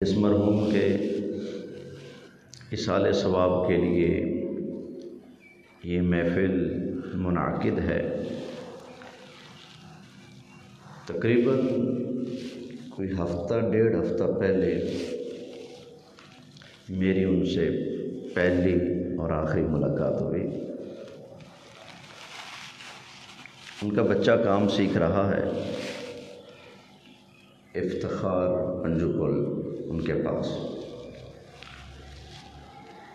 اس مرحوم کے اصالِ ثواب کے لیے یہ محفل منعقد ہے۔ تقریباً کوئی ہفتہ ڈیڑھ ہفتہ پہلے میری ان سے پہلی اور آخری ملاقات ہوئی۔ ان کا بچہ کام سیکھ رہا ہے، افتخار پنجوکل ان کے پاس۔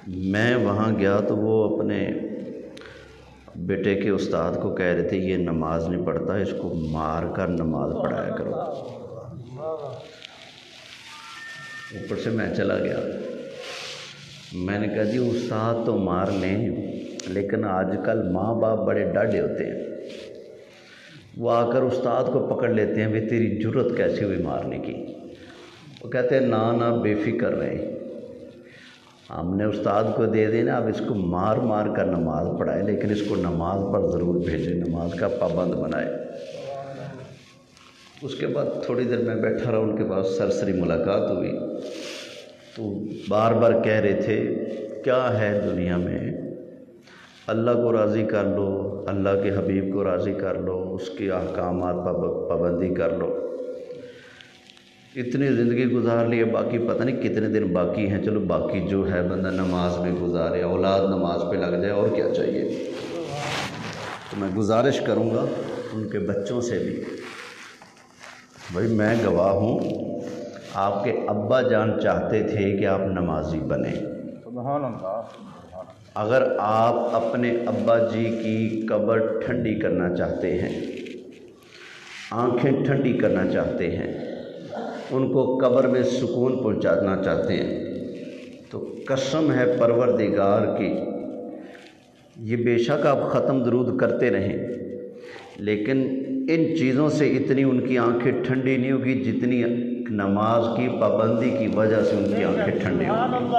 میں وہاں گیا تو وہ اپنے بیٹے کے استاد کو کہہ رہے تھے یہ نماز نہیں پڑھتا، اس کو مار کر نماز پڑھایا کرو۔ اوپر سے میں چلا گیا، میں نے کہا جی استاد تو مار لیں لیکن آج کل ماں باپ بڑے ڈاڈے ہوتے ہیں، وہ آ کر استاد کو پکڑ لیتے ہیں، بھی تیری جرت کیسے ہوئی مارنے کی؟ وہ کہتے ہیں نا بے فکر رہیں، ہم نے استاد کو دے دینا، اب اس کو مار مار کر نماز پڑھائے لیکن اس کو نماز پر ضرور بھیجے، نماز کا پابند بنائے۔ اس کے بعد تھوڑی دیر میں بیٹھا رہا، ان کے پاس سرسری ملاقات ہوئی تو بار بار کہہ رہے تھے کیا ہے دنیا میں، اللہ کو راضی کر لو، اللہ کے حبیب کو راضی کر لو، اس کے احکامات پر پابندی کر لو۔ اتنی زندگی گزار لی ہے، باقی پتہ نہیں کتنے دن باقی ہیں، چلو باقی جو ہے بندہ نماز میں گزارے، اولاد نماز پہ لگ جائے، اور کیا چاہیے۔ تو میں گزارش کروں گا ان کے بچوں سے بھی، بھائی میں گواہ ہوں، آپ کے ابا جان چاہتے تھے کہ آپ نمازی بنیں۔ سبحان اللہ۔ اگر آپ اپنے ابا جی کی قبر ٹھنڈی کرنا چاہتے ہیں، آنکھیں ٹھنڈی کرنا چاہتے ہیں، ان کو قبر میں سکون پہنچانا چاہتے ہیں، تو قسم ہے پروردگار کی، یہ بے شک آپ ختم درود کرتے رہیں لیکن ان چیزوں سے اتنی ان کی آنکھیں ٹھنڈی نہیں ہوگی جتنی نماز کی پابندی کی وجہ سے ان کی آنکھیں ٹھنڈی ہوں گی۔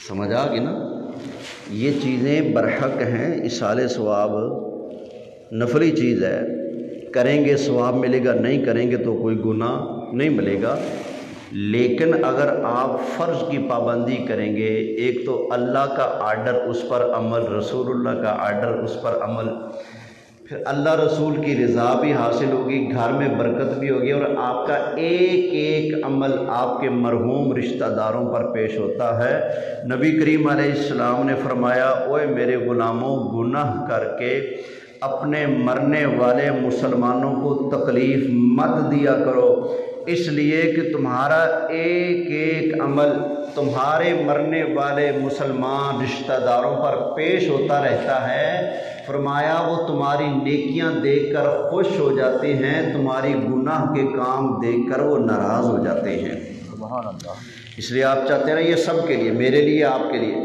سمجھ آ گئی نا؟ یہ چیزیں برحق ہیں، اصالِ ثواب نفلی چیز ہے، کریں گے ثواب ملے گا، نہیں کریں گے تو کوئی گناہ نہیں ملے گا۔ لیکن اگر آپ فرض کی پابندی کریں گے، ایک تو اللہ کا آرڈر اس پر عمل، رسول اللہ کا آرڈر اس پر عمل، پھر اللہ رسول کی رضا بھی حاصل ہوگی، گھر میں برکت بھی ہوگی، اور آپ کا ایک ایک عمل آپ کے مرحوم رشتہ داروں پر پیش ہوتا ہے۔ نبی کریم علیہ السلام نے فرمایا اوے میرے غلاموں، گناہ کر کے اپنے مرنے والے مسلمانوں کو تکلیف مت دیا کرو، اس لیے کہ تمہارا ایک ایک عمل تمہارے مرنے والے مسلمان رشتہ داروں پر پیش ہوتا رہتا ہے۔ فرمایا وہ تمہاری نیکیاں دیکھ کر خوش ہو جاتے ہیں، تمہاری گناہ کے کام دیکھ کر وہ ناراض ہو جاتے ہیں۔ سبحان اللہ۔ اس لیے آپ چاہتے ہیں یہ سب کے لیے، میرے لیے، آپ کے لیے،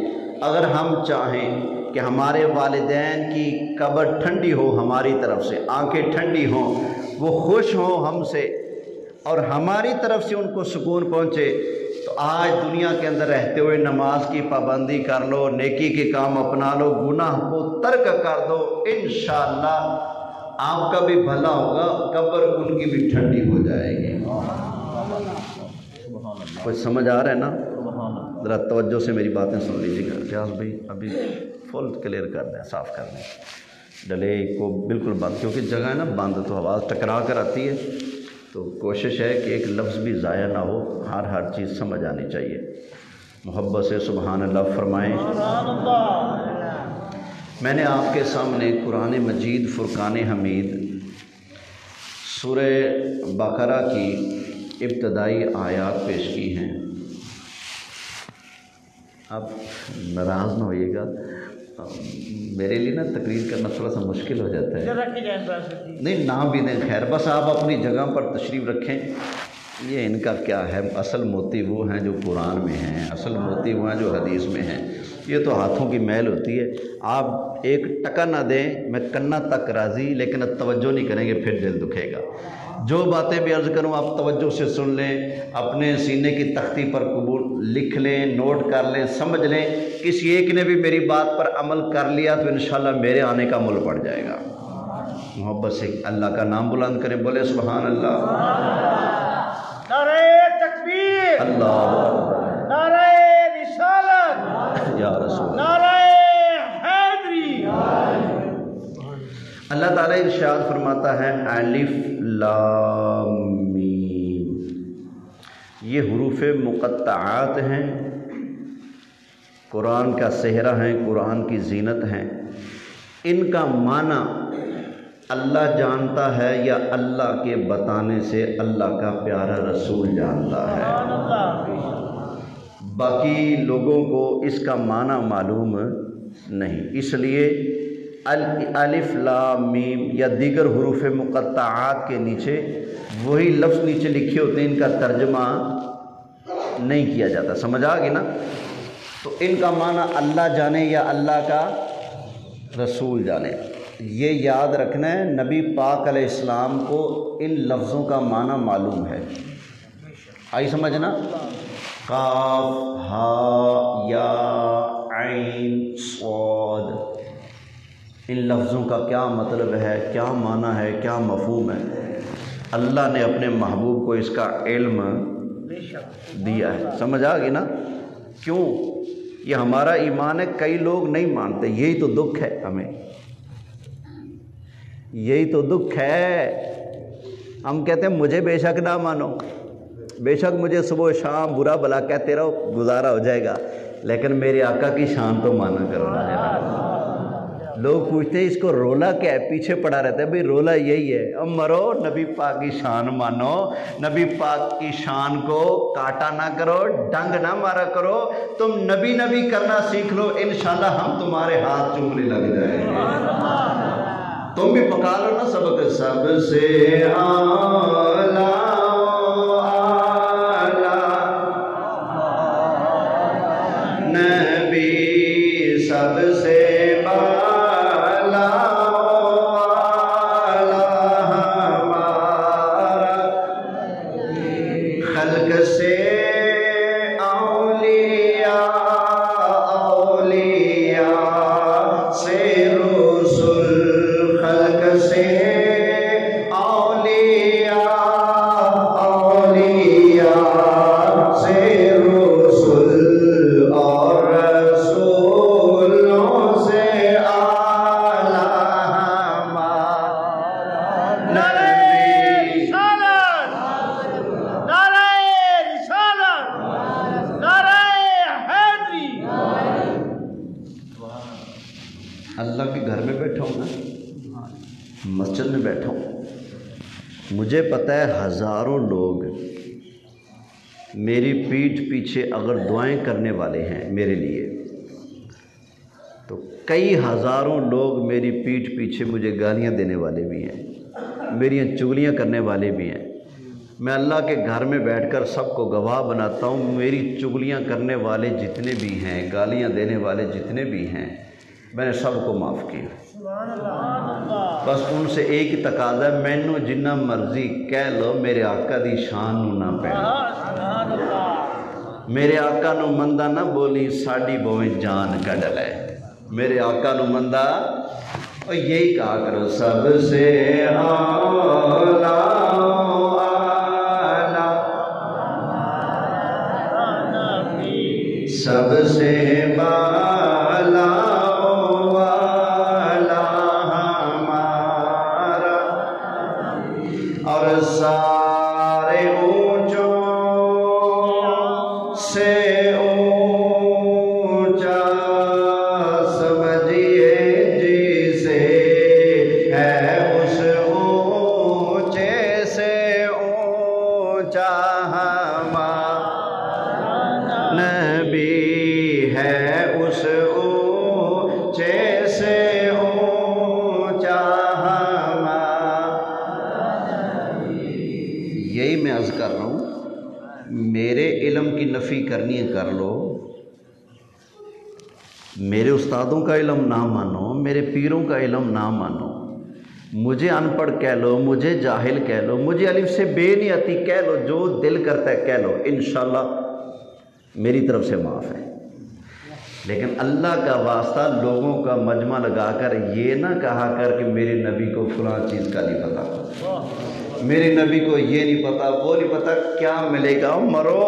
اگر ہم چاہیں کہ ہمارے والدین کی قبر ٹھنڈی ہو، ہماری طرف سے آنکھیں ٹھنڈی ہوں، وہ خوش ہوں ہم سے اور ہماری طرف سے ان کو سکون پہنچے، تو آج دنیا کے اندر رہتے ہوئے نماز کی پابندی کر لو، نیکی کے کام اپنا لو، گناہ کو ترک کر دو، انشاءاللہ آپ کا بھی بھلا ہوگا، قبر ان کی بھی ٹھنڈی ہو جائے گی۔ کچھ سمجھ آ رہا ہے نا؟ ذرا توجہ سے میری باتیں سن لیجیے گا۔ ریاض بھائی ابھی فل کلیئر کر دیں، صاف کر دیں، ڈلے کو بالکل بند، کیونکہ جگہ ہے نا بند تو آواز ٹکرا کر آتی ہے، تو کوشش ہے کہ ایک لفظ بھی ضائع نہ ہو، ہر چیز سمجھ آنی چاہیے۔ محبت سے سبحان اللہ فرمائیں۔ میں نے آپ کے سامنے قرآن مجید فرقان حمید سورہ بقرہ کی ابتدائی آیات پیش کی ہیں۔ آپ ناراض نہ ہوئیے گا، میرے لیے نا تقریر کرنا تھوڑا سا مشکل ہو جاتا ہے، نہیں نہ بھی دیں، خیر بس آپ اپنی جگہ پر تشریف رکھیں۔ یہ ان کا کیا ہے، اصل موتی وہ ہیں جو قرآن میں ہیں، اصل موتی وہ ہیں جو حدیث میں ہیں، یہ تو ہاتھوں کی میل ہوتی ہے۔ آپ ایک ٹکا نہ دیں، میں کرنا تک راضی، لیکن توجہ نہیں کریں گے پھر دل دکھے گا۔ جو باتیں بھی عرض کروں آپ توجہ سے سن لیں، اپنے سینے کی تختی پر قبول لکھ لیں، نوٹ کر لیں، سمجھ لیں، کسی ایک نے بھی میری بات پر عمل کر لیا تو انشاءاللہ میرے آنے کا عمل پڑ جائے گا۔ محبت سے اللہ کا نام بلند کریں، بولے سبحان اللہ۔ ارشاد فرماتا ہے الف لام میم، یہ حروف مقطعات ہیں، قرآن کا صحرا ہیں، قرآن کی زینت ہیں۔ ان کا معنی اللہ جانتا ہے یا اللہ کے بتانے سے اللہ کا پیارا رسول جانتا ہے، باقی لوگوں کو اس کا معنی معلوم نہیں۔ اس لیے الف لام میم یا دیگر حروف مقطعات کے نیچے وہی لفظ نیچے لکھے ہوتے ہیں، ان کا ترجمہ نہیں کیا جاتا۔ سمجھ آ گئی نا؟ تو ان کا معنی اللہ جانے یا اللہ کا رسول جانے، یہ یاد رکھنا ہے۔ نبی پاک علیہ السلام کو ان لفظوں کا معنی معلوم ہے۔ آئی سمجھنا؟ قاف ہا یا عین صاد، ان لفظوں کا کیا مطلب ہے، کیا معنی ہے، کیا مفہوم ہے، اللہ نے اپنے محبوب کو اس کا علم دیا ہے۔ سمجھ آ گئی نا؟ کیوں؟ یہ ہمارا ایمان ہے، کئی لوگ نہیں مانتے، یہی تو دکھ ہے ہمیں، یہی تو دکھ ہے۔ ہم کہتے ہیں مجھے بے شک نہ مانو، بے شک مجھے صبح و شام برا بھلا کہتے رہو، گزارا ہو جائے گا، لیکن میرے آقا کی شان تو مانا کرو نا۔ لوگ پوچھتے ہیں اس کو رولا کیا ہے، پیچھے پڑا رہتا ہے، بھئی رولا یہی ہے، اب مرو نبی پاک کی شان مانو، نبی پاک کی شان کو کاٹا نہ کرو، ڈنگ نہ مارا کرو، تم نبی نبی کرنا سیکھ لو، انشاءاللہ ہم تمہارے ہاتھ چومنے لگ جائیں گے۔ تم بھی پکا لو نا سبق، سب سے اعلیٰ نبی، سب سے بالا ہمارا، خلق سے اولیاء، اولیاء سے رسول، خلق سے اولیاء، اولیاء سے رسول، اور رسولوں سے اعلیٰ ہمارا نبی۔ اللہ کے گھر میں بیٹھا ہوں نا، مسجد میں بیٹھا ہوں، مجھے پتہ ہے ہزاروں لوگ میری پیٹھ پیچھے اگر دعائیں کرنے والے ہیں میرے لیے، تو کئی ہزاروں لوگ میری پیٹھ پیچھے مجھے گالیاں دینے والے بھی ہیں، میری چغلیاں کرنے والے بھی ہیں۔ میں اللہ کے گھر میں بیٹھ کر سب کو گواہ بناتا ہوں، میری چغلیاں کرنے والے جتنے بھی ہیں، گالیاں دینے والے جتنے بھی ہیں، میں نے سب کو معاف کیا۔ بس ان سے ایک ہی تقاضا ہے، مینوں جنہ مرضی کہہ لو، میرے آقا دی شان نو نہ پہن، میرے آقا نو مندہ نہ بولی، ساڑی بویں جان کڈ لے، میرے آقا نو مندہ، اور یہی کہا کرو، سب سے اعلیٰ سب سے بالا والا ہمارا، اور سارے اونچوں سے اونچا سمجھیے جسے ہے اس اونچے سے اونچا ہمارا نبی ہے، اس اونچے سے اونچا ہمارا۔ یہی میں عرض کر رہا ہوں، میرے علم کی نفی کرنی ہے کر لو، میرے استادوں کا علم نہ مانو، میرے پیروں کا علم نہ مانو، مجھے ان پڑھ کہہ لو، مجھے جاہل کہہ لو، مجھے الف سے بے نہیں آتی کہہ لو، جو دل کرتا ہے کہہ لو، انشاءاللہ میری طرف سے معاف ہے۔ لیکن اللہ کا واسطہ لوگوں کا مجمع لگا کر یہ نہ کہا کر کہ میرے نبی کو فلاں چیز کا نہیں پتہ، میرے نبی کو یہ نہیں پتہ، وہ نہیں پتہ، کیا ملے گا؟ مرو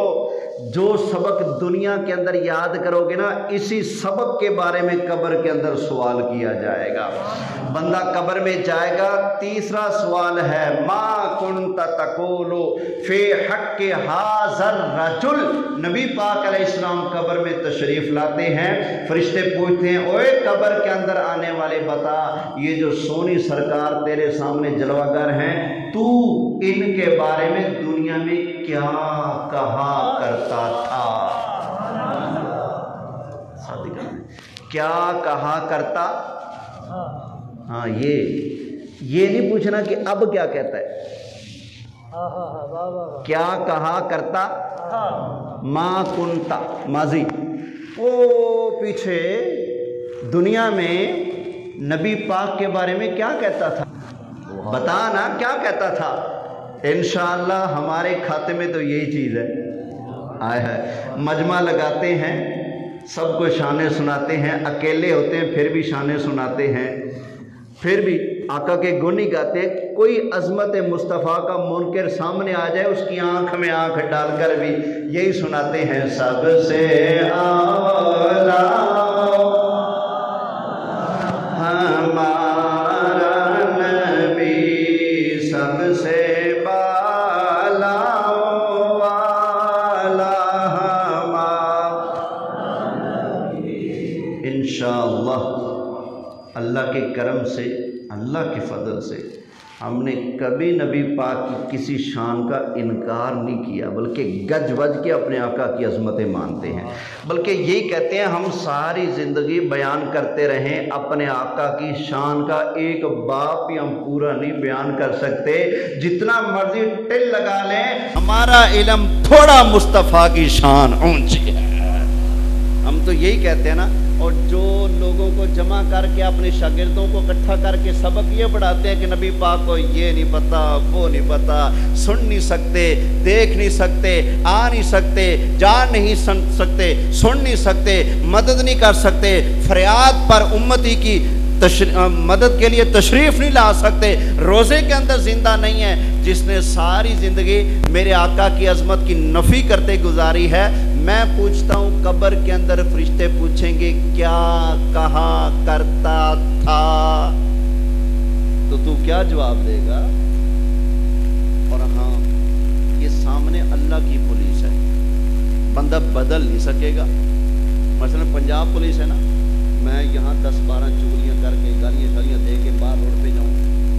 جو سبق دنیا کے اندر یاد کرو گے نا، اسی سبق کے بارے میں قبر کے اندر سوال کیا جائے گا۔ بندہ قبر میں جائے گا، تیسرا سوال ہے ما کنت تقول فی حق ھذا الرجل۔ نبی پاک علیہ السلام قبر میں تشریف لاتے ہیں، فرشتے پوچھتے ہیں اوے قبر کے اندر آنے والے بتا، یہ جو سونی سرکار تیرے سامنے جلوہ گر ہیں، تو ان کے بارے میں دنیا میں کیا کہا کرتا تھا؟ کیا کہا کرتا؟ ہاں، یہ نہیں پوچھنا کہ اب کیا کہتا ہے، کیا کہا کرتا؟ ما کنتا ماضی، وہ پیچھے دنیا میں نبی پاک کے بارے میں کیا کہتا تھا، بتا نا کیا کہتا تھا۔ انشاءاللہ ہمارے کھاتے میں تو یہی چیز ہے، آئے ہے مجمع لگاتے ہیں، سب کو شانیں سناتے ہیں، اکیلے ہوتے ہیں پھر بھی شانیں سناتے ہیں، پھر بھی آقا کے گن ہی گاتے ہیں۔ کوئی عظمت مصطفیٰ کا منکر سامنے آ جائے، اس کی آنکھ میں آنکھ ڈال کر بھی یہی سناتے ہیں، سب سے اعلیٰ ہمارا نبی، سب سے بالا والا انشاءاللہ اللہ کے کرم سے، اللہ کے فضل سے ہم نے کبھی نبی پاک کی کسی شان کا انکار نہیں کیا، بلکہ گج وج کے اپنے آقا کی عظمتیں مانتے ہیں، بلکہ یہی کہتے ہیں ہم ساری زندگی بیان کرتے رہیں اپنے آقا کی شان کا ایک باب بھی ہم پورا نہیں بیان کر سکتے، جتنا مرضی ٹل لگا لیں ہمارا علم تھوڑا مصطفیٰ کی شان اونچی ہے، ہم تو یہی کہتے ہیں نا۔ اور جو لوگوں کو جمع کر کے اپنے شاگردوں کو اکٹھا کر کے سبق یہ پڑھاتے ہیں کہ نبی پاک کو یہ نہیں پتا، وہ نہیں پتا، سن نہیں سکتے، دیکھ نہیں سکتے، آ نہیں سکتے، جان نہیں سکتے، سن نہیں سکتے، مدد نہیں کر سکتے، فریاد پر امتی کی مدد کے لیے تشریف نہیں لا سکتے، روزے کے اندر زندہ نہیں ہے، جس نے ساری زندگی میرے آقا کی عظمت کی نفی کرتے گزاری ہے۔ میں پوچھتا ہوں قبر کے اندر فرشتے پوچھیں گے کیا کہا کرتا تھا، تو کیا جواب دے گا؟ اور ہاں، یہ سامنے اللہ کی پولیس ہے، بندہ بدل نہیں سکے گا۔ مثلا پنجاب پولیس ہے نا، میں یہاں 10-12 چغلیاں کر کے گالیاں شالیاں دے کے باہر روڈ پہ جاؤں،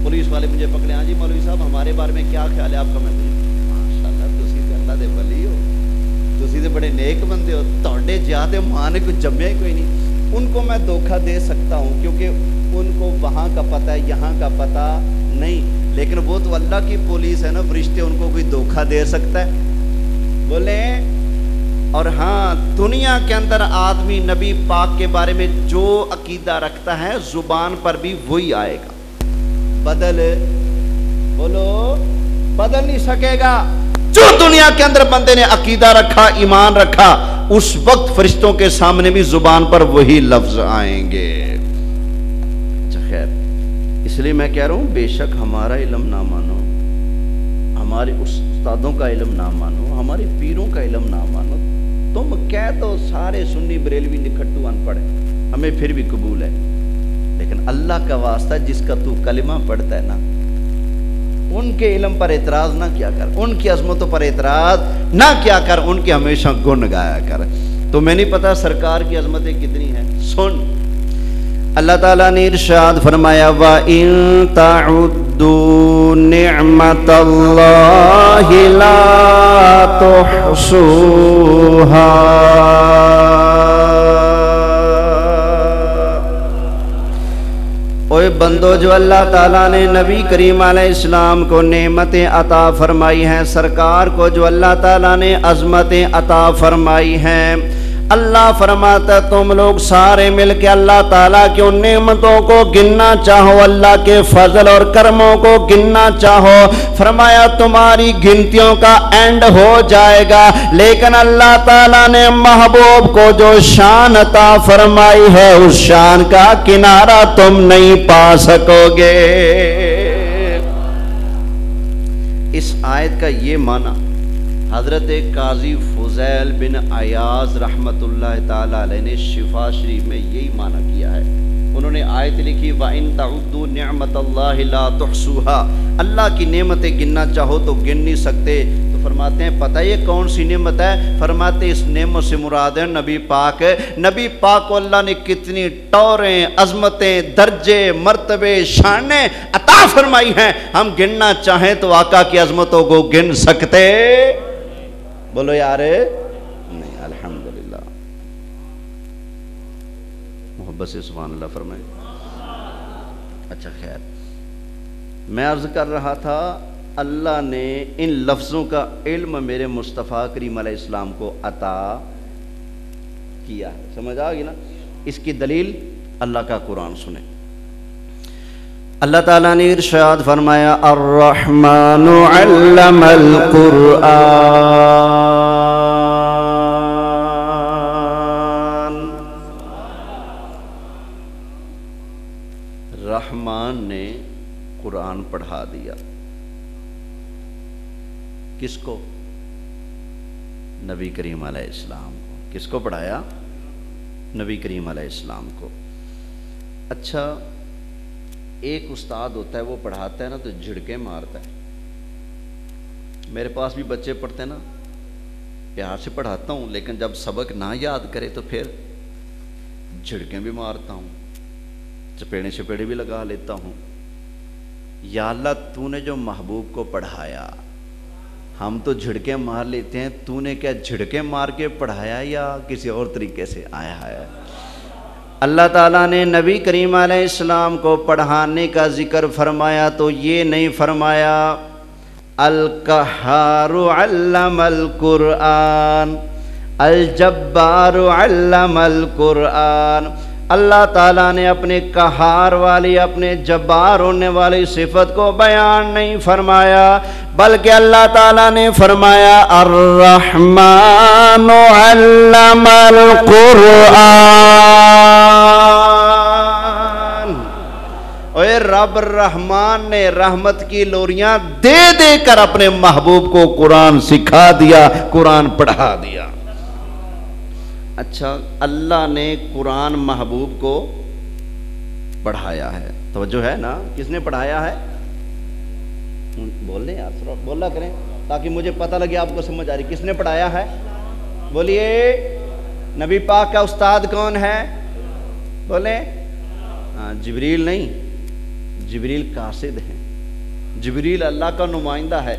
پولیس والے مجھے پکڑے، ہاں جی مولوی صاحب ہمارے بارے میں کیا خیال ہے آپ کا؟ میں ماشاءاللہ تسی تے اللہ دے ولی ہو، تسی تے بڑے نیک بندے ہو، تہاڈے جہاں ماں نے کچھ جمیا ہی کوئی نہیں۔ ان کو میں دھوکہ دے سکتا ہوں کیونکہ ان کو وہاں کا پتہ ہے، یہاں کا پتہ نہیں، لیکن وہ تو اللہ کی پولیس ہے نا، فرشتے ان کو کوئی دھوکہ دے سکتا ہے؟ بولے۔ اور ہاں، دنیا کے اندر آدمی نبی پاک کے بارے میں جو عقیدہ رکھتا ہے زبان پر بھی وہی آئے گا، بدل بولو بدل نہیں سکے گا۔ جو دنیا کے اندر بندے نے عقیدہ رکھا، ایمان رکھا، اس وقت فرشتوں کے سامنے بھی زبان پر وہی لفظ آئیں گے۔ اچھا خیر، اس لیے میں کہہ رہا ہوں بے شک ہمارا علم نہ مانو، ہمارے استادوں کا علم نہ مانو، ہمارے پیروں کا علم نہ مانو، تم کہہ تو سارے سنی بریلوی نکھٹو ان پڑھ ہمیں پھر بھی قبول ہے، لیکن اللہ کا واسطہ جس کا تو کلمہ پڑھتا ہے نا، ان کے علم پر اعتراض نہ کیا کر، ان کی عظمتوں پر اعتراض نہ کیا کر، ان کے ہمیشہ گن گایا کر۔ تو میں نہیں پتا سرکار کی عظمتیں کتنی ہیں، سن اللہ تعالیٰ نے ارشاد فرمایا وَإِن تَعُدُّوا نِعْمَةَ اللَّهِ لَا تُحْصُوهَا۔ اوے بندو، جو اللہ تعالیٰ نے نبی کریم علیہ السلام کو نعمتیں عطا فرمائی ہیں، سرکار کو جو اللہ تعالیٰ نے عظمتیں عطا فرمائی ہیں، اللہ فرماتا تم لوگ سارے مل کے اللہ تعالیٰ کی ان نعمتوں کو گننا چاہو، اللہ کے فضل اور کرموں کو گننا چاہو، فرمایا تمہاری گنتیوں کا اینڈ ہو جائے گا، لیکن اللہ تعالیٰ نے محبوب کو جو شان عطا فرمائی ہے اس شان کا کنارہ تم نہیں پا سکو گے۔ اس آیت کا یہ معنی حضرت قاضی فضیل بن عیاض رحمۃ اللہ تعالی علیہ نے شفا شریف میں یہی معنی کیا ہے. انہوں نے آیت لکھی وَإِن تَعُدُّوا نِعْمَةَ اللَّهِ لَا تُحْصُوهَا. اللہ کی نعمتیں گننا چاہو تو گن نہیں سکتے. تو فرماتے ہیں پتہ یہ کون سی نعمت ہے؟ فرماتے اس نعمت سے مراد ہے نبی پاک. نبی پاک کو اللہ نے کتنی ٹوریں، عظمتیں، درجے، مرتبے، شانیں عطا فرمائی ہیں. ہم گننا چاہیں تو آقا کی عظمتوں کو گن سکتے؟ بولو یار نہیں. الحمدللہ. محبت سے سبحان اللہ فرمائیں. اچھا خیر، میں عرض کر رہا تھا اللہ نے ان لفظوں کا علم میرے مصطفیٰ کریم علیہ السلام کو عطا کیا ہے. سمجھ آ گئی نا؟ اس کی دلیل اللہ کا قرآن سنیں. اللہ تعالیٰ نے ارشاد فرمایا الرحمن علم القرآن. رحمان نے قرآن پڑھا دیا. کس کو؟ نبی کریم علیہ السلام کو. کس کو پڑھایا؟ نبی کریم علیہ السلام کو. اچھا، ایک استاد ہوتا ہے وہ پڑھاتا ہے نا تو جھڑکے مارتا ہے. میرے پاس بھی بچے پڑھتے ہیں نا، پیار سے پڑھاتا ہوں، لیکن جب سبق نہ یاد کرے تو پھر جھڑکیں بھی مارتا ہوں، چپیڑے شپیڑے بھی لگا لیتا ہوں. یا اللہ تو نے جو محبوب کو پڑھایا، ہم تو جھڑکیں مار لیتے ہیں، تو نے کیا جھڑکیں مار کے پڑھایا یا کسی اور طریقے سے آیا ہے؟ اللہ تعالیٰ نے نبی کریم علیہ السلام کو پڑھانے کا ذکر فرمایا تو یہ نہیں فرمایا القہار علم القرآن، الجبار علم القرآن. اللہ تعالیٰ نے اپنے قہار والی، اپنے جبار ہونے والی صفت کو بیان نہیں فرمایا، بلکہ اللہ تعالیٰ نے فرمایا الرحمن علم القرآن. اے رب رحمان نے رحمت کی لوریاں دے دے کر اپنے محبوب کو قرآن سکھا دیا، قرآن پڑھا دیا. اچھا، اللہ نے قرآن محبوب کو پڑھایا ہے. توجہ ہے نا؟ کس نے پڑھایا ہے؟ بول لیں یار، تھوڑا بولا کریں تاکہ مجھے پتہ لگے آپ کو سمجھ آ رہی. کس نے پڑھایا ہے؟ بولیے. نبی پاک کا استاد کون ہے؟ بولیں. ہاں، جبریل نہیں، جبریل قاصد ہیں. جبریل اللہ کا نمائندہ ہے.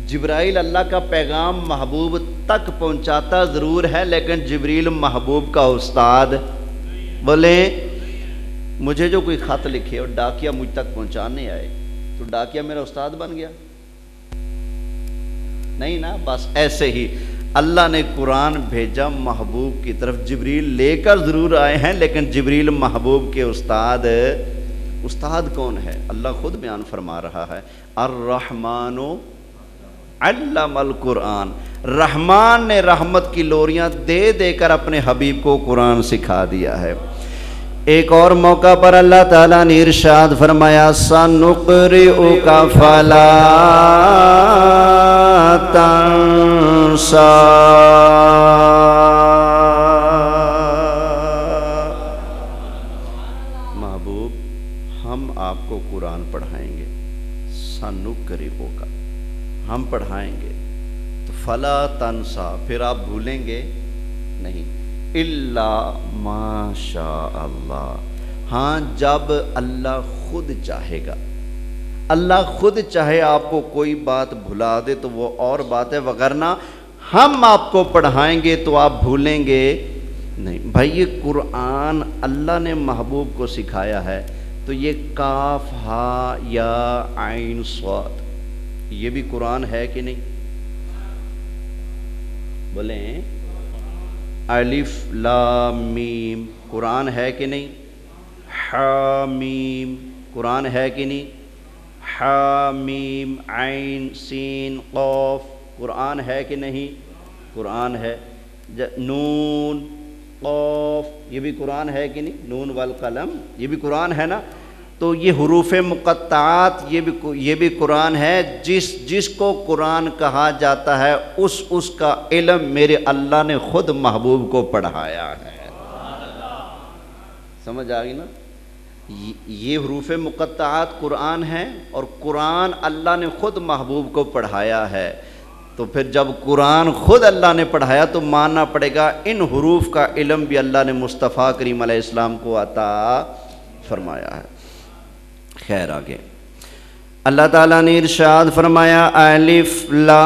جبرائیل اللہ کا پیغام محبوب تک پہنچاتا ضرور ہے، لیکن جبریل محبوب کا استاد. بولیں. مجھے جو کوئی خط لکھے اور ڈاکیا مجھ تک پہنچانے آئے تو ڈاکیا میرا استاد بن گیا؟ نہیں نا. بس ایسے ہی اللہ نے قرآن بھیجا محبوب کی طرف. جبریل لے کر ضرور آئے ہیں، لیکن جبریل محبوب کے استاد. استاد کون ہے؟ اللہ خود بیان فرما رہا ہے الرحمن علم القرآن. رحمان نے رحمت کی لوریاں دے دے کر اپنے حبیب کو قرآن سکھا دیا ہے. ایک اور موقع پر اللہ تعالیٰ نے ارشاد فرمایا سَنُقْرِئُكَ فَلَا تَنْسَى. محبوب، ہم آپ کو قرآن پڑھائیں گے. سَنُقْرِئُكَ، ہم پڑھائیں گے تو فلا تنسا، پھر آپ بھولیں گے نہیں. الا ما شاء اللہ، ہاں جب اللہ خود چاہے گا. اللہ خود چاہے آپ کو کوئی بات بھلا دے تو وہ اور بات ہے، وگرنہ ہم آپ کو پڑھائیں گے تو آپ بھولیں گے نہیں. بھائی یہ قرآن اللہ نے محبوب کو سکھایا ہے تو یہ کاف ہا یا عین صاد یہ بھی قرآن ہے کہ نہیں؟ بولیں. الف لام میم قرآن ہے کہ نہیں؟ حامیم قرآن ہے کہ نہیں؟ حامیم عین سین قاف قرآن ہے کہ نہیں؟ قرآن ہے. نون قاف یہ بھی قرآن ہے کہ نہیں؟ نون والقلم یہ بھی قرآن ہے نا. تو یہ حروف مقطعات یہ بھی قرآن ہے. جس کو قرآن کہا جاتا ہے اس کا علم میرے اللہ نے خود محبوب کو پڑھایا ہے. سمجھ آ گئی نا؟ یہ حروف مقطعات قرآن ہیں اور قرآن اللہ نے خود محبوب کو پڑھایا ہے. تو پھر جب قرآن خود اللہ نے پڑھایا تو ماننا پڑے گا ان حروف کا علم بھی اللہ نے مصطفیٰ کریم علیہ السلام کو عطا فرمایا ہے. خیر آگے اللہ تعالیٰ نے ارشاد فرمایا الف لام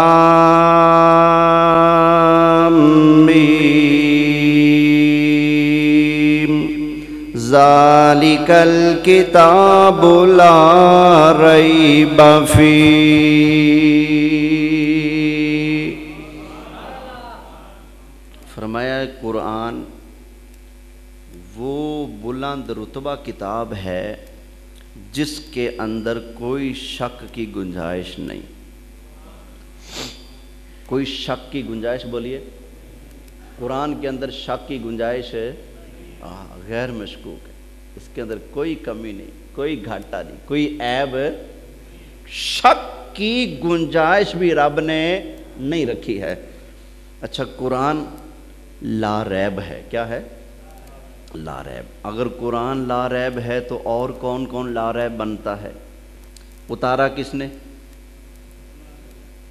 میم ذالک الکتاب لا ریب فیہ. فرمایا قرآن وہ بلند رتبہ کتاب ہے جس کے اندر کوئی شک کی گنجائش نہیں. کوئی شک کی گنجائش بولیے. قرآن کے اندر شک کی گنجائش ہے غیر مشکوک ہے. اس کے اندر کوئی کمی نہیں, کوئی گھاٹا نہیں, کوئی عیب. شک کی گنجائش بھی رب نے نہیں رکھی ہے. اچھا قرآن لا ریب ہے. کیا ہے؟ لا ریب. اگر قرآن لا ریب ہے تو اور کون کون لا ریب بنتا ہے؟ اتارا کس نے؟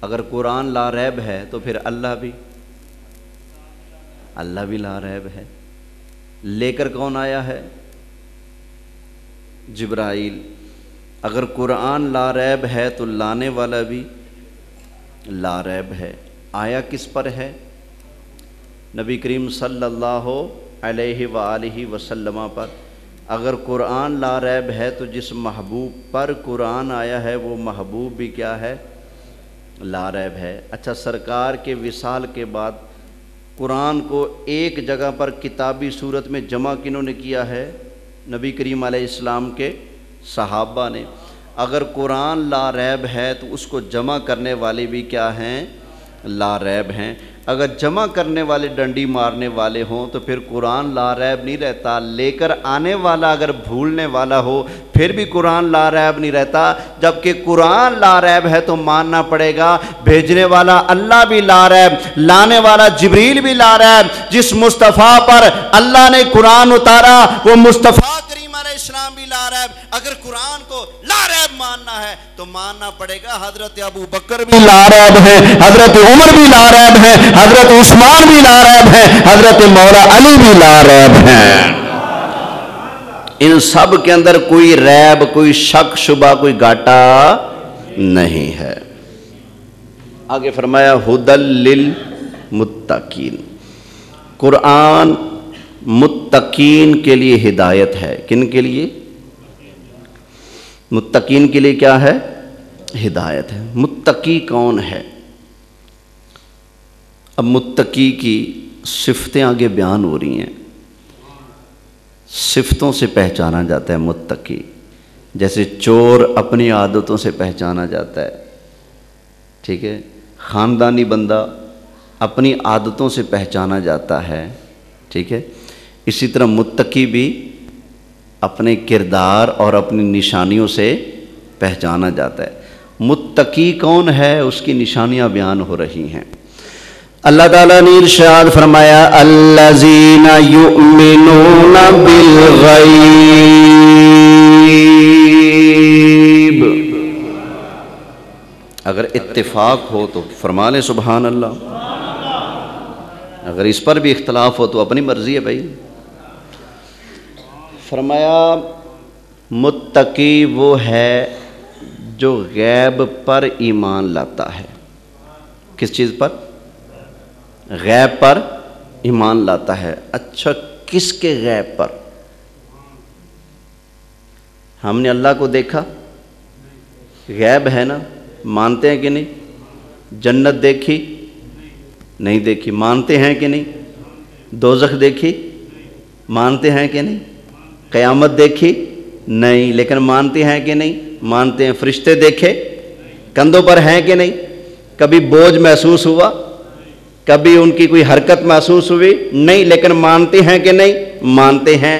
اگر قرآن لا ریب ہے تو پھر اللہ بھی لا ریب ہے. لے کر کون آیا ہے؟ جبرائیل. اگر قرآن لا ریب ہے تو لانے والا بھی لا ریب ہے. آیا کس پر ہے؟ نبی کریم صلی اللہ علیہ وآلہ وسلم پر. اگر قرآن لا ریب ہے تو جس محبوب پر قرآن آیا ہے وہ محبوب بھی کیا ہے؟ لا ریب ہے. اچھا سرکار کے وصال کے بعد قرآن کو ایک جگہ پر کتابی صورت میں جمع کنہوں نے کیا ہے؟ نبی کریم علیہ السلام کے صحابہ نے. اگر قرآن لا ریب ہے تو اس کو جمع کرنے والے بھی کیا ہیں؟ لا ریب ہیں. اگر جمع کرنے والے ڈنڈی مارنے والے ہوں تو پھر قرآن لا ریب نہیں رہتا. لے کر آنے والا اگر بھولنے والا ہو پھر بھی قرآن لا ریب نہیں رہتا. جبکہ قرآن لا ریب ہے تو ماننا پڑے گا بھیجنے والا اللہ بھی لا ریب, لانے والا جبریل بھی لا ریب. جس مصطفیٰ پر اللہ نے قرآن اتارا وہ مصطفیٰ کریم علیہ السلام بھی لا ریب. اگر قرآن کو لا ریب ماننا ہے تو ماننا پڑے گا حضرت ابو بکر بھی لا ریب ہیں, حضرت عمر بھی لا ریب ہیں, حضرت عثمان بھی لا ریب ہیں, حضرت مولا علی بھی لا ریب ہیں. ان سب کے اندر کوئی ریب, کوئی شک شبہ, کوئی گاٹا نہیں ہے. آگے فرمایا ھدی للمتقین. قرآن متقین کے لیے ہدایت ہے. کن کے لیے؟ متقین کے لیے کیا ہے؟ ہدایت ہے. متقی کون ہے؟ اب متقی کی صفتیں آگے بیان ہو رہی ہیں. صفتوں سے پہچانا جاتا ہے متقی. جیسے چور اپنی عادتوں سے پہچانا جاتا ہے, ٹھیک ہے. خاندانی بندہ اپنی عادتوں سے پہچانا جاتا ہے, ٹھیک ہے. اسی طرح متقی بھی اپنے کردار اور اپنی نشانیوں سے پہچانا جاتا ہے. متقی کون ہے اس کی نشانیاں بیان ہو رہی ہیں. اللہ تعالیٰ نے ارشاد فرمایا الذین یؤمنون بالغیب. اگر اتفاق ہو تو فرما لیں سبحان اللہ. اگر اس پر بھی اختلاف ہو تو اپنی مرضی ہے بھائی. فرمایا متقی وہ ہے جو غیب پر ایمان لاتا ہے. کس چیز پر؟ غیب پر ایمان لاتا ہے. اچھا کس کے غیب پر؟ ہم نے اللہ کو دیکھا, غیب ہے نا, مانتے ہیں کہ نہیں؟ جنت دیکھی نہیں دیکھی, مانتے ہیں کہ نہیں؟ دوزخ دیکھی مانتے ہیں کہ نہیں؟ قیامت دیکھی نہیں لیکن مانتے ہیں کہ نہیں؟ مانتے ہیں. فرشتے دیکھے کندھوں پر ہیں کہ نہیں؟ کبھی بوجھ محسوس ہوا؟ کبھی ان کی کوئی حرکت محسوس ہوئی؟ نہیں لیکن مانتے ہیں کہ نہیں؟ مانتے ہیں.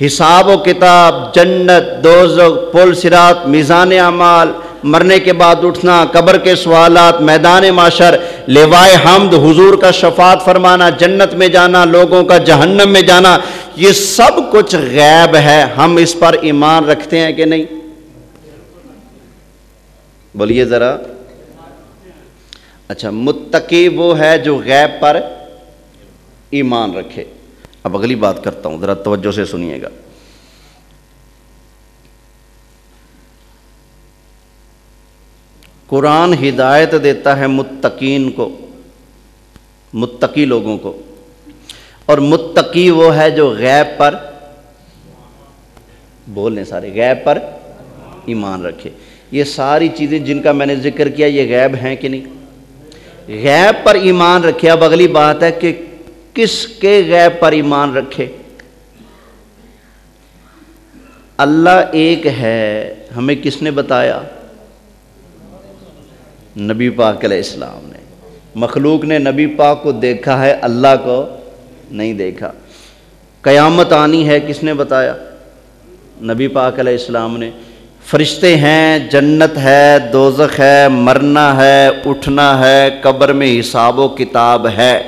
حساب و کتاب، جنت، دوزخ، پل صراط، میزان اعمال، مرنے کے بعد اٹھنا، قبر کے سوالات، میدان معاشر، لوائے حمد، حضور کا شفاعت فرمانا، جنت میں جانا، لوگوں کا جہنم میں جانا، یہ سب کچھ غیب ہے۔ ہم اس پر ایمان رکھتے ہیں کہ نہیں؟ بولیے ذرا۔ اچھا، متقی وہ ہے جو غیب پر ایمان رکھے۔ اب اگلی بات کرتا ہوں، ذرا توجہ سے سنیے گا۔ قرآن ہدایت دیتا ہے متقین کو، متقی لوگوں کو، اور متقی وہ ہے جو غیب پر، بولنے سارے، غیب پر ایمان رکھے۔ یہ ساری چیزیں جن کا میں نے ذکر کیا یہ غیب ہیں کہ نہیں؟ غیب پر ایمان رکھے۔ اب اگلی بات ہے کہ کس کے غیب پر ایمان رکھے؟ اللہ ایک ہے، ہمیں کس نے بتایا؟ نبی پاک علیہ السلام نے۔ مخلوق نے نبی پاک کو دیکھا ہے، اللہ کو نہیں دیکھا۔ قیامت آنی ہے، کس نے بتایا؟ نبی پاک علیہ السلام نے۔ فرشتے ہیں، جنت ہے، دوزخ ہے، مرنا ہے، اٹھنا ہے، قبر میں حساب و کتاب ہے،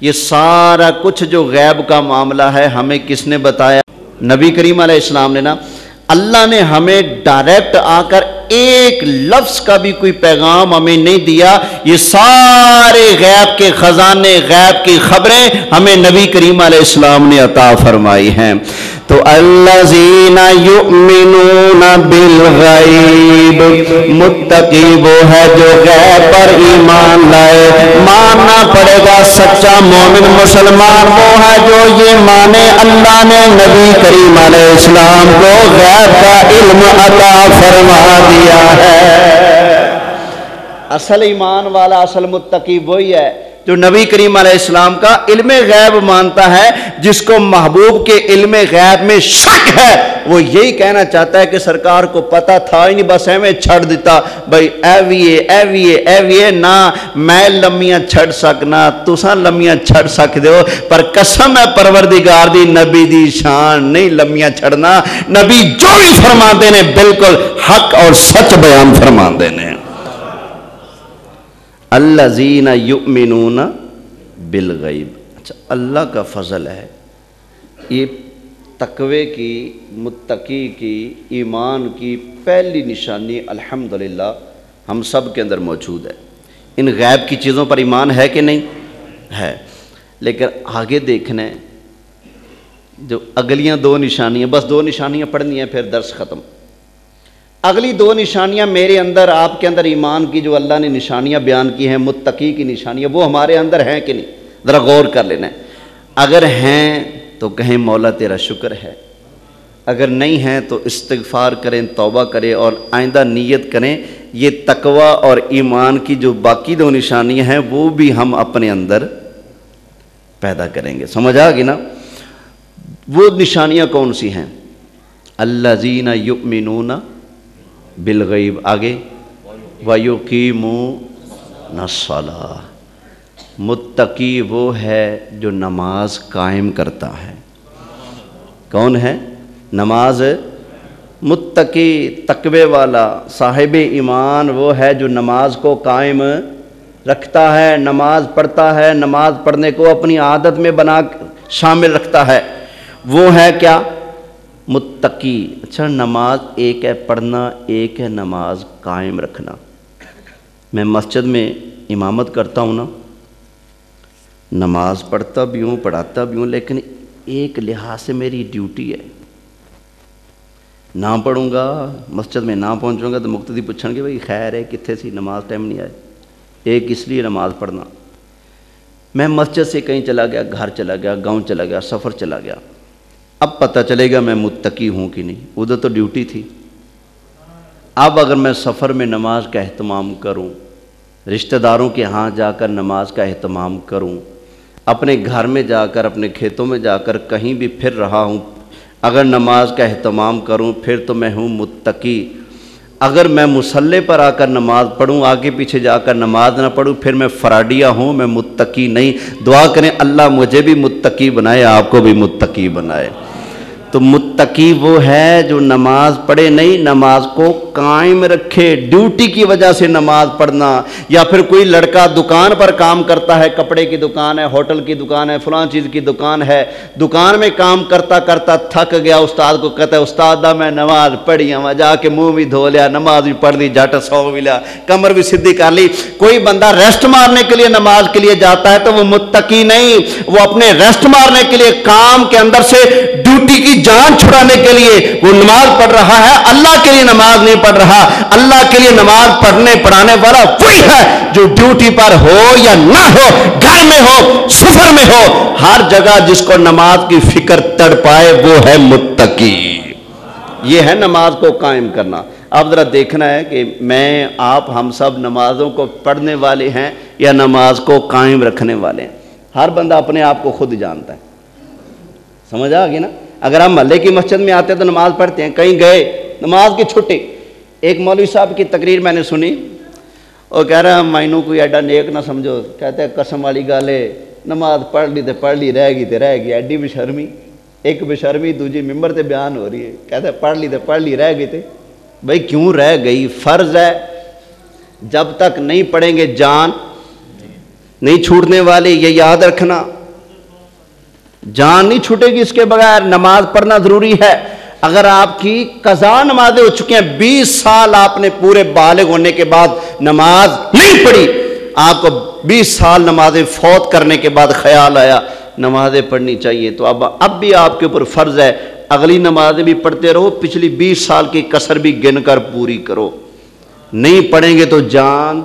یہ سارا کچھ جو غیب کا معاملہ ہے ہمیں کس نے بتایا؟ نبی کریم علیہ السلام نے نا۔ اللہ نے ہمیں ڈائریکٹ آ کر ایک لفظ کا بھی کوئی پیغام ہمیں نہیں دیا، یہ سارے غیب کے خزانے، غیب کی خبریں ہمیں نبی کریم علیہ السلام نے عطا فرمائی ہیں۔ تو الذین یؤمنون بالغیب، متقی وہ ہے جو غیب پر ایمان لائے۔ ماننا پڑے گا، سچا مومن مسلمان وہ ہے جو یہ مانے اللہ نے نبی کریم علیہ السلام کو غیب کا علم عطا فرما دیا ہے۔ اصل ایمان والا، اصل متقی وہی ہے جو نبی کریم علیہ السلام کا علم غیب مانتا ہے۔ جس کو محبوب کے علم غیب میں شک ہے وہ یہی کہنا چاہتا ہے کہ سرکار کو پتہ تھا ہی نہیں، بس ایویں چھڑ دیتا بھائی ایویے نہ میں لمیاں چھڑ سکنا، تساں لمیاں چھڑ سکتے ہو، پر قسم ہے پروردگار دی نبی دی شان نہیں لمیاں چھڑنا۔ نبی جو بھی فرماندے نے بالکل حق اور سچ بیان فرماندے نے۔ الذین یؤمنون بالغیب۔ اچھا، اللہ کا فضل ہے، یہ تقوی کی، متقی کی، ایمان کی پہلی نشانی الحمدللہ ہم سب کے اندر موجود ہے۔ ان غیب کی چیزوں پر ایمان ہے کہ نہیں؟ ہے۔ لیکن آگے دیکھنا ہے جو اگلیاں دو نشانیاں، بس دو نشانیاں پڑھنی ہیں پھر درس ختم۔ اگلی دو نشانیاں میرے اندر، آپ کے اندر ایمان کی جو اللہ نے نشانیاں بیان کی ہیں، متقی کی نشانیاں، وہ ہمارے اندر ہیں کہ نہیں؟ ذرا غور کر لینا ہے۔ اگر ہیں تو کہیں مولا تیرا شکر ہے، اگر نہیں ہیں تو استغفار کریں، توبہ کریں اور آئندہ نیت کریں یہ تقوی اور ایمان کی جو باقی دو نشانیاں ہیں وہ بھی ہم اپنے اندر پیدا کریں گے۔ سمجھ آ گئی نا؟ وہ نشانیاں کون سی ہیں؟ الذین یؤمنون بالغیب، آگے وَيُقِيمُونَ الصَّلَاةَ، متقی وہ ہے جو نماز قائم کرتا ہے۔ کون ہے؟ نماز۔ متقی، تقوی والا، صاحب ایمان وہ ہے جو نماز کو قائم رکھتا ہے، نماز پڑھتا ہے، نماز پڑھنے کو اپنی عادت میں بنا شامل رکھتا ہے، وہ ہے کیا؟ متقی۔ اچھا، نماز ایک ہے پڑھنا، ایک ہے نماز قائم رکھنا۔ میں مسجد میں امامت کرتا ہوں نا، نماز پڑھتا بھی ہوں، پڑھاتا بھی ہوں، لیکن ایک لحاظ سے میری ڈیوٹی ہے۔ نہ پڑھوں گا، مسجد میں نہ پہنچوں گا تو مقتدی پوچھیں گے بھائی خیر ہے کتنے سی نماز ٹائم نہیں آئے۔ ایک اس لیے نماز پڑھنا، میں مسجد سے کہیں چلا گیا، گھر چلا گیا، گاؤں چلا گیا، سفر چلا گیا، اب پتہ چلے گا میں متقی ہوں کہ نہیں، ادھر تو ڈیوٹی تھی۔ اب اگر میں سفر میں نماز کا اہتمام کروں، رشتہ داروں کے ہاں جا کر نماز کا اہتمام کروں، اپنے گھر میں جا کر، اپنے کھیتوں میں جا کر کہیں بھی پھر رہا ہوں، اگر نماز کا اہتمام کروں پھر تو میں ہوں متقی۔ اگر میں مصلی پر آ کر نماز پڑھوں، آگے پیچھے جا کر نماز نہ پڑھوں، پھر میں فراڈیا ہوں، میں متقی نہیں۔ دعا کریں اللہ مجھے بھی متقی بنائے، آپ کو بھی متقی بنائے۔ تو متقی وہ ہے جو نماز پڑھے نہیں، نماز کو قائم رکھے۔ ڈیوٹی کی وجہ سے نماز پڑھنا، یا پھر کوئی لڑکا دکان پر کام کرتا ہے، کپڑے کی دکان ہے، ہوٹل کی دکان ہے، فلاں چیز کی دکان ہے، دکان میں کام کرتا کرتا تھک گیا، استاد کو کہتا ہے استاد میں نماز پڑھی ہوں، جا کے منہ بھی دھو لیا، نماز بھی پڑھ لی، جھٹ سو بھی لیا، کمر بھی سیدھی کر لی۔ کوئی بندہ ریسٹ مارنے کے لیے نماز کے لیے جاتا ہے تو وہ متقی نہیں، وہ اپنے ریسٹ مارنے کے لیے کام کے اندر سے ڈیوٹی کی جان چھڑانے کے لیے وہ نماز پڑھ رہا ہے، اللہ کے لیے نماز نہیں پڑھ رہا۔ اللہ کے لیے نماز پڑھنے پڑھانے والا وہی ہے جو ڈیوٹی پر ہو یا نہ ہو، گھر میں ہو، سفر میں ہو، ہر جگہ جس کو نماز کی فکر تڑ پائے وہ ہے متقی۔ یہ ہے نماز کو قائم کرنا۔ اب ذرا دیکھنا ہے کہ میں آپ ہم سب نمازوں کو پڑھنے والے ہیں یا نماز کو قائم رکھنے والے ہیں۔ ہر بندہ اپنے آپ کو خود جانتا ہے، سمجھ آ گئی نا؟ اگر ہم محلے کی مسجد میں آتے ہیں تو نماز پڑھتے ہیں، کہیں گئے نماز کی چھٹی۔ ایک مولوی صاحب کی تقریر میں نے سنی، وہ کہہ رہا ہے مینوں کوئی ایڈا نیک نہ سمجھو، کہتے ہیں قسم والی گل ہے، نماز پڑھ لی تے پڑھ لی، رہ گئی تے رہ گئی، ایڈی بشرمی۔ ایک بشرمی دوجی ممبر تے بیان ہو رہی ہے، کہتے ہیں پڑھ لی تے پڑھ لی، رہ گئی تے۔ بھائی کیوں رہ گئی؟ فرض ہے، جب تک نہیں پڑھیں گے جان نہیں چھوٹنے والی، یہ یاد رکھنا، جان نہیں چھوٹے گی اس کے بغیر۔ نماز پڑھنا ضروری ہے۔ اگر آپ کی قضا نمازیں ہو چکی ہیں، 20 سال آپ نے پورے بالغ ہونے کے بعد نماز نہیں پڑھی، آپ کو 20 سال نمازیں فوت کرنے کے بعد خیال آیا نمازیں پڑھنی چاہیے، تو اب بھی آپ کے اوپر فرض ہے، اگلی نمازیں بھی پڑھتے رہو، پچھلی 20 سال کی کسر بھی گن کر پوری کرو۔ نہیں پڑھیں گے تو جان،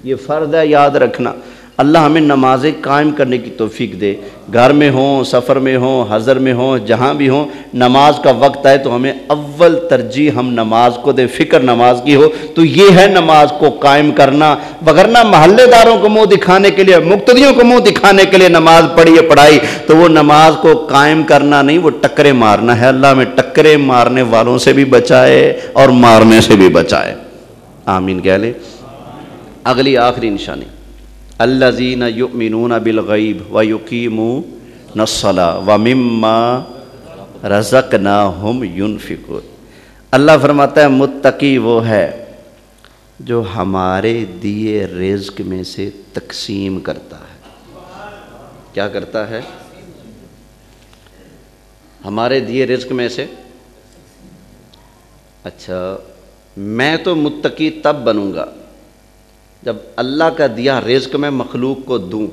یہ فرض ہے، یاد رکھنا۔ اللہ ہمیں نمازیں قائم کرنے کی توفیق دے، گھر میں ہوں، سفر میں ہوں، حضر میں ہوں، جہاں بھی ہوں، نماز کا وقت آئے تو ہمیں اول ترجیح ہم نماز کو دے، فکر نماز کی ہو، تو یہ ہے نماز کو قائم کرنا۔ وگرنہ محلے داروں کو منہ دکھانے کے لیے، مقتدیوں کو منہ دکھانے کے لیے نماز پڑھی ہے پڑھائی، تو وہ نماز کو قائم کرنا نہیں، وہ ٹکرے مارنا ہے۔ اللہ ہمیں ٹکرے مارنے والوں سے بھی بچائے اور مارنے سے بھی بچائے، آمین کہہ لیں۔ اگلی آخری نشانی، الذین یؤمنون بالغیب ویقیمون الصلاۃ ومما رزقناہم ینفقون۔ اللہ فرماتا ہے متقی وہ ہے جو ہمارے دیے رزق میں سے تقسیم کرتا ہے۔ کیا کرتا ہے؟ ہمارے دیے رزق میں سے۔ اچھا، میں تو متقی تب بنوں گا جب اللہ کا دیا رزق میں مخلوق کو دوں۔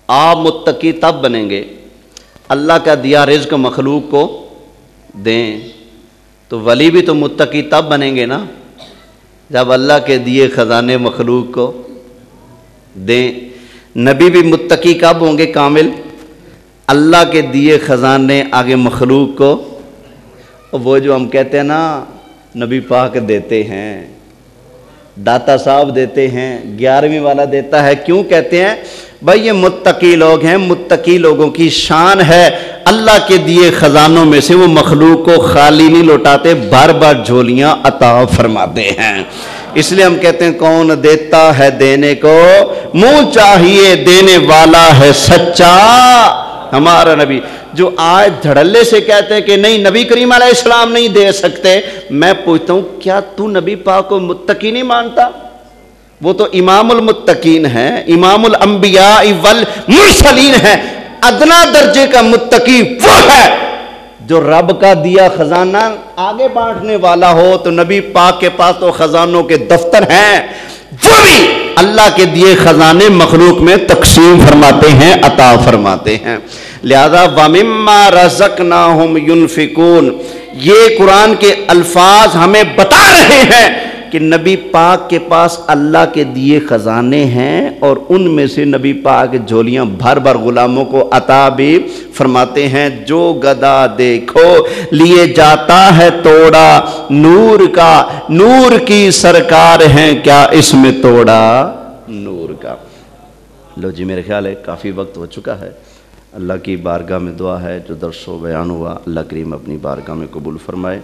آپ متقی تب بنیں گے اللہ کا دیا رزق مخلوق کو دیں، تو ولی بھی تو متقی تب بنیں گے نا جب اللہ کے دیے خزانے مخلوق کو دیں۔ نبی بھی متقی کب ہوں گے کامل؟ اللہ کے دیے خزانے آگے مخلوق کو، وہ جو ہم کہتے ہیں نا نبی پاک دیتے ہیں، داتا صاحب دیتے ہیں، 11ویں والا دیتا ہے، کیوں کہتے ہیں؟ بھائی یہ متقی لوگ ہیں، متقی لوگوں کی شان ہے اللہ کے دیے خزانوں میں سے وہ مخلوق کو خالی نہیں لوٹاتے، بار بار جھولیاں عطا فرماتے ہیں۔ اس لیے ہم کہتے ہیں کون دیتا ہے دینے کو منہ چاہیے، دینے والا ہے سچا ہمارا نبی۔ جو آج دھڑلے سے کہتے ہیں کہ نہیں نبی کریم علیہ السلام نہیں دے سکتے، میں پوچھتا ہوں کیا تو نبی پاک کو متقی نہیں مانتا؟ وہ تو امام المتقین ہے، امام الانبیاء والمرسلین ہے۔ ادنا درجے کا متقی وہ ہے جو رب کا دیا خزانہ آگے بانٹنے والا ہو، تو نبی پاک کے پاس تو خزانوں کے دفتر ہیں، وہ بھی اللہ کے دیے خزانے مخلوق میں تقسیم فرماتے ہیں، عطا فرماتے ہیں۔ لہذا وَمِمَّا رَزَقْنَاهُمْ يُنْفِقُونَ، یہ قرآن کے الفاظ ہمیں بتا رہے ہیں کہ نبی پاک کے پاس اللہ کے دیے خزانے ہیں، اور ان میں سے نبی پاک جھولیاں بھر بھر غلاموں کو عطا بھی فرماتے ہیں۔ جو گدا دیکھو لیے جاتا ہے توڑا نور کا، نور کی سرکار ہیں کیا اس میں توڑا نور کا۔ لو جی میرے خیال ہے کافی وقت ہو چکا ہے۔ اللہ کی بارگاہ میں دعا ہے جو درس و بیان ہوا اللہ کریم اپنی بارگاہ میں قبول فرمائے،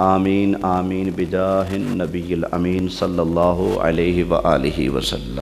آمین آمین بجاہ النبی الامین صلی اللہ علیہ وآلہ وسلم۔